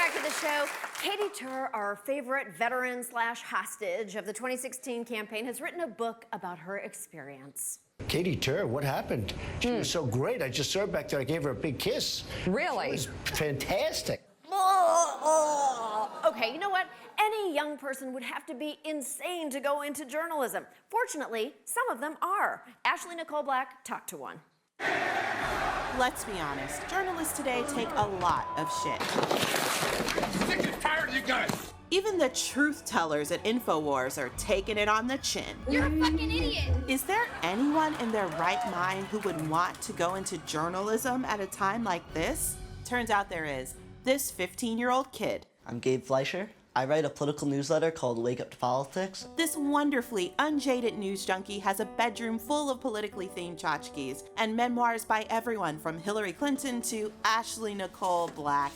back to the show. Katie Tur, our favorite veteran slash hostage of the 2016 campaign, has written a book about her experience. Katie Tur, what happened? She was so great. I just saw her back there. I gave her a big kiss. Really? It was fantastic. Okay, you know what? Any young person would have to be insane to go into journalism. Fortunately, some of them are. Ashley Nicole Black talked to one. Let's be honest, journalists today take a lot of shit. Sick and tired of you guys! Even the truth tellers at InfoWars are taking it on the chin. You're a fucking idiot! Is there anyone in their right mind who would want to go into journalism at a time like this? Turns out there is. This 15-year-old kid. I'm Gabe Fleisher. I write a political newsletter called Wake Up to Politics. This wonderfully unjaded news junkie has a bedroom full of politically themed tchotchkes and memoirs by everyone from Hillary Clinton to Ashley Nicole Black.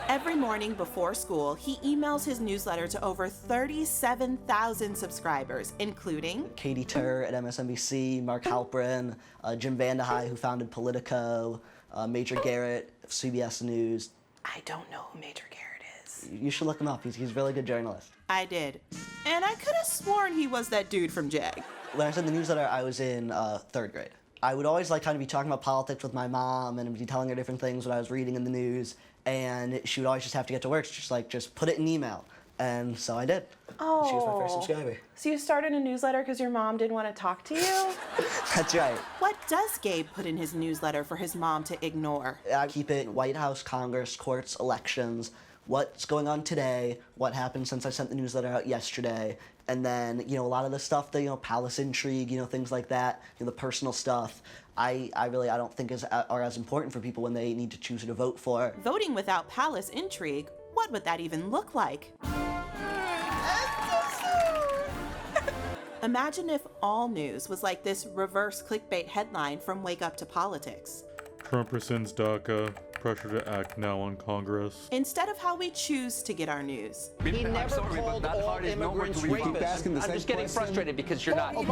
Every morning before school, he emails his newsletter to over 37,000 subscribers, including Katie Tur at MSNBC, Mark Halperin, Jim Vandehei, who founded Politico, Major Garrett of CBS News. I don't know who Major Garrett is. You should look him up. He's a really good journalist. I did. And I could have sworn he was that dude from JAG. When I sent the newsletter, I was in third grade. I would always kind of be talking about politics with my mom and be telling her different things what I was reading in the news. And she would always just have to get to work. She's just put it in email. And so I did. Oh. She was my first subscriber. So you started a newsletter because your mom didn't want to talk to you? That's right. What does Gabe put in his newsletter for his mom to ignore? I keep it White House, Congress, courts, elections, what's going on today, what happened since I sent the newsletter out yesterday, and then, a lot of the stuff, the, palace intrigue, things like that, the personal stuff, I don't think are as important for people when they need to choose who to vote for. Voting without palace intrigue? What would that even look like? Imagine if all news was like this reverse clickbait headline from Wake Up to Politics. Trump rescinds DACA, pressure to act now on Congress. Instead of how we choose to get our news. He never called all immigrants rapists. I'm just getting frustrated because you're not. I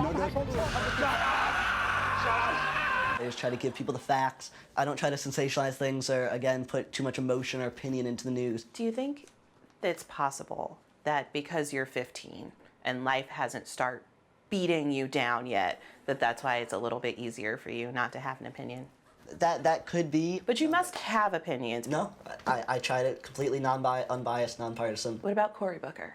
just try to give people the facts. I don't try to sensationalize things or, again, put too much emotion or opinion into the news. Do you think it's possible that because you're 15 and life hasn't started beating you down yet, that's why it's a little bit easier for you not to have an opinion? That could be. But you must have opinions. No, I tried it completely unbiased, nonpartisan. What about Cory Booker?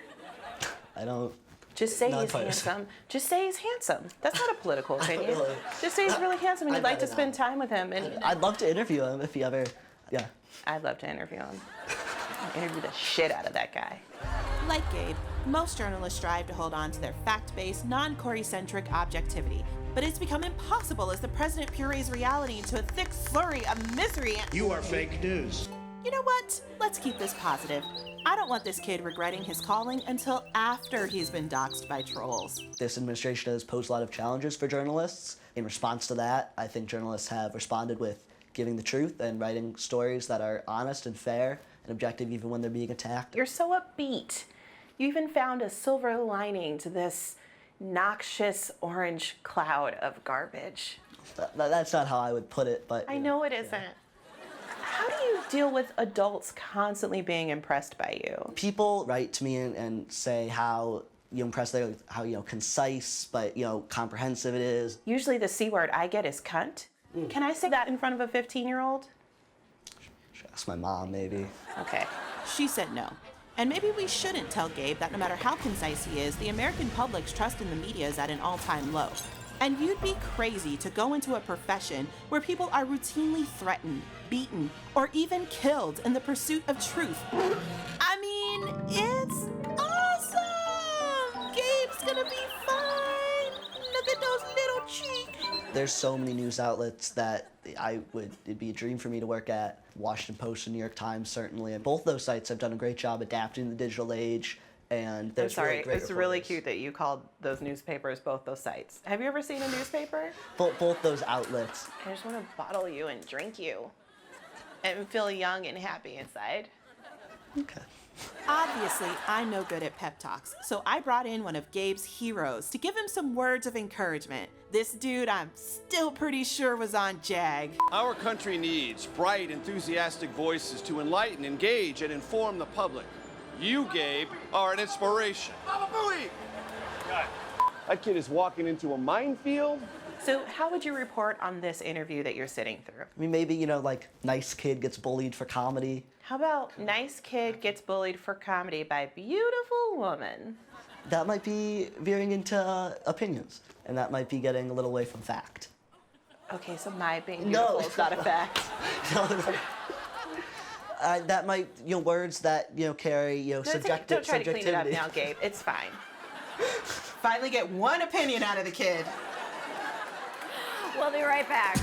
I don't. Just say he's handsome. Just say he's handsome. That's not a political opinion. Really. Just say he's really handsome and you'd like to spend time with him. And I'd love to interview him if he ever, yeah. I'd love to interview him. I'd interview the shit out of that guy. Like Gabe, most journalists strive to hold on to their fact-based, non-Cory-centric objectivity. But it's become impossible as the president purees reality into a thick slurry of misery and— You are fake news. You know what? Let's keep this positive. I don't want this kid regretting his calling until after he's been doxxed by trolls. This administration has posed a lot of challenges for journalists. In response to that, I think journalists have responded with giving the truth and writing stories that are honest and fair and objective even when they're being attacked. You're so upbeat. You even found a silver lining to this noxious orange cloud of garbage. That's not how I would put it, but— I know it isn't. How do you deal with adults constantly being impressed by you? People write to me and say how impressed they are with how concise but comprehensive it is. Usually the C word I get is cunt. Can I say that in front of a 15-year-old? Should ask my mom, maybe. Okay. She said no. And maybe we shouldn't tell Gabe that no matter how concise he is, the American public's trust in the media is at an all-time low. And you'd be crazy to go into a profession where people are routinely threatened, beaten, or even killed in the pursuit of truth. I mean, it's awesome! Gabe's gonna be fine! Look at those little cheeks! There's so many news outlets that it'd be a dream for me to work at. Washington Post and New York Times, certainly. And both those sites have done a great job adapting to the digital age. And there's really great it's really cute that you called those newspapers both those sites. Have you ever seen a newspaper? Both those outlets. I just want to bottle you and drink you and feel young and happy inside. Okay. Obviously, I'm no good at pep talks, so I brought in one of Gabe's heroes to give him some words of encouragement. This dude I'm still pretty sure was on Jag. Our country needs bright, enthusiastic voices to enlighten, engage, and inform the public. You, Gabe, are an inspiration. Baba Booey! That kid is walking into a minefield. So how would you report on this interview that you're sitting through? I mean, maybe, like, nice kid gets bullied for comedy. How about nice kid gets bullied for comedy by beautiful woman? That might be veering into opinions, and that might be getting a little away from fact. Okay, so my being beautiful is not a fact. That might, words that, carry, subjective. Don't try to clean it up now, Gabe. It's fine. Finally get one opinion out of the kid. We'll be right back.